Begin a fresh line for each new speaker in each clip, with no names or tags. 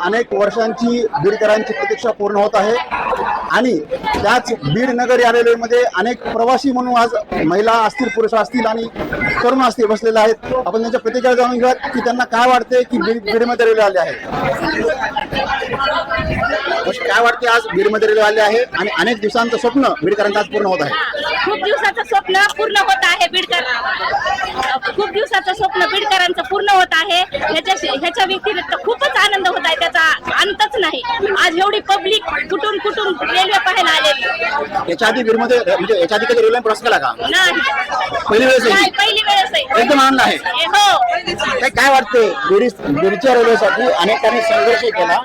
अनेक वर्षांची बीडकरांची प्रतीक्षा पूर्ण होत आहे आणि त्याच बीड नगर या रेल्वेमध्ये अनेक प्रवासी म्हणून आज महिला असतील, पुरुष असतील आणि तरुण असतील बसलेले आहेत. आपण त्यांच्या प्रतिक्रिया जाणून घेऊयात की त्यांना काय वाटते की बीडमध्ये रेल्वे आले आहे. काय वाटते आज बीडमध्ये रेल्वे आले आहे आणि अनेक दिवसांचं स्वप्न बीडकरांचं आज पूर्ण होत आहे.
खूप दिवसाचं स्वप्न पूर्ण होत आहे खूप दिवसाचं स्वप्न बीडकरांचं पूर्ण होत आहे. ह्याच्या व्यतिरिक्त खूपच आनंद होत आहे, त्याचा अंतच नाही. आज एवढी पब्लिक कुठून कुठून रेल्वे पाहायला आलेली.
याच्या आधी बीडमध्ये म्हणजे याच्या आधी कधी रेल्वे प्रवास केला का?
नाही,
पहिली वेळेस आहे.
पहिली वेळेस आहे.
एकदम आनंद आहे.
हो,
काय वाटते बीडच्या रेल्वेसाठी अनेकांनी संघर्ष केला.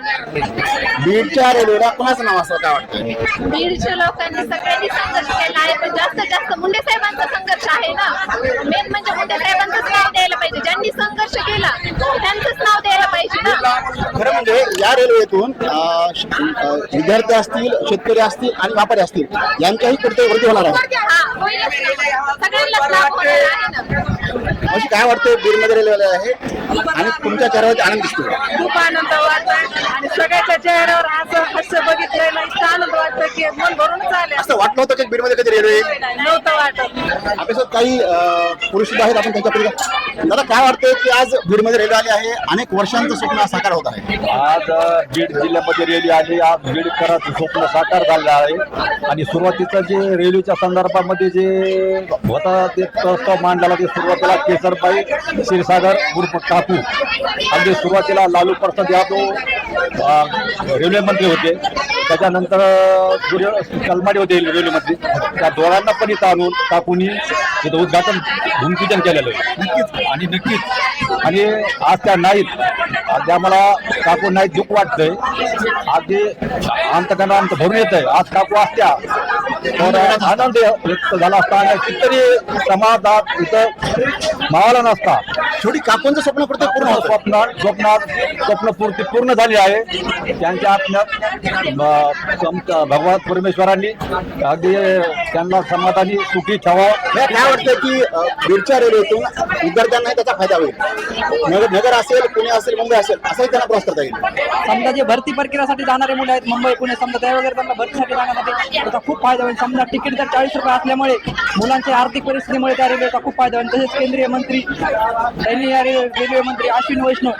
बीडच्या रेल्वेला कोणाचं नाव असं काय वाटतं?
बीडच्या लोकांनी सगळ्यांनी संघर्ष केला आहे, पण जास्तीत जास्त मुंडे साहेबांचा संघर्ष आहे ना. मेन म्हणजे मुंडे साहेबांचंच नाव द्यायला पाहिजे. ज्यांनी संघर्ष केला त्यांचंच नाव द्यायला पाहिजे ना. खरं
म्हणजे या रेल्वेतून विद्यार्थी असतील, शेतकरी असतील आणि व्यापारी असतील यांच्याही कुठे वृद्धी होणार आहे.
सगळ्यांनाच लाभ होणार आहे ना.
अशी काय वाटतं बीडमध्ये रेल्वे आहे आणि तुमच्या चेहऱ्यावरती आनंद दिसतो?
खूप आनंद वाटतोय आणि सगळ्याच्या चेहऱ्यावर असं हास्य बघितलं नाही, आनंद वाटतं की मन भरूनच आले.
असं वाटलं होतं की बीडमध्ये कधी रेल्वे
नव्हतं वाटत.
आपल्यासोबत काही पुरुष सुद्धा आहेत. आपण त्यांच्याकडे दादा काय वाटतंय की आज बीडमध्ये रेल्वे आली आहे, अनेक वर्षांचं स्वप्न साकार होत आहे.
आज बीड जिल्ह्यामध्ये रेल्वे आली. आज बीडकरांचं स्वप्न साकार झालेलं आहे आणि सुरुवातीचं जे रेल्वेच्या संदर्भामध्ये जे होता ते प्रस्ताव मांडलेला ते सुरुवातीला केसरबाई क्षीरसागर उर्फ टाकू, अगदी सुरुवातीला लालू प्रसाद यादव रेल्वे मंत्री होते. त्याच्यानंतर कलमाडी होते रेल्वे मंत्री. त्या दोघांना पण इथं आणून टाकून इथं उद्घाटन भूमिपूजन केलेलं आहे. आणि नक्कीच आणि आज त्या नाहीत. आज आम्हाला काकू नाही दुःख वाटतंय. अगदी अंतकरणात आमचं भरून येत आहे. आज काकू असत्या तर आनंद व्यक्त झाला असता आणि कितीतरी समाजात इथं मावाला नसता.
शेवटी काकूंचं स्वप्न प्रत्येक पूर्ण होतं.
स्वप्नपूर्ती पूर्ण झाली आहे. त्यांच्या आत्म्यात भगवान परमेश्वरांनी अगदी त्यांना समाधानी सुखी ठेवावं.
काय वाटतं की बीडच्या रेल्वेतून विद्यार्थ्यांना त्याचा फायदा होईल. नगर असेल, पुणे असेल, मुंबई असेल असंही त्यांना प्रवास करता येईल.
समजा जे भरती प्रक्रियेसाठी जाणारे मुले आहेत मुंबई पुणे समजा त्या वगैरे त्यांना भरतीसाठी जाण्यासाठी त्याचा खूप फायदा होईल. समजा तिकीट जर 40 रुपये असल्यामुळे मुलांच्या आर्थिक परिस्थितीमुळे त्या रेल्वेचा खूप फायदा होईल. तसेच केंद्रीय मंत्री त्यांनी या रेल्वे मंत्री अश्विनी वैष्णव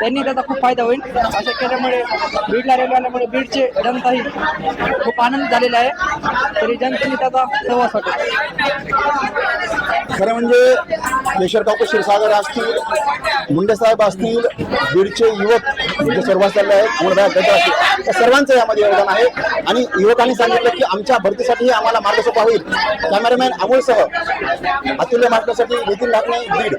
त्यांनी त्याचा खूप फायदा होईल. असं केल्यामुळे बीडला रेल्वे आल्यामुळे बीडचे जनताही खूप आनंद झालेला आहे. तरी जनतेने त्याचा सहवास वाटेल.
खरं म्हणजे केशर काकू क्षीरसागर असतील, मुंडे साहेब असतील, बीडचे युवक जे सर्व चालले आहेत, अमोलभाई गद्दे असतील, त्या सर्वांचं यामध्ये योगदान आहे. आणि युवकांनी सांगितलं की आमच्या भरतीसाठी आम्हाला मार्ग सोपा होईल. कॅमेरामॅन अमोलसह अतुल्य मार्गासाठी नितीन लाटणे, बीड.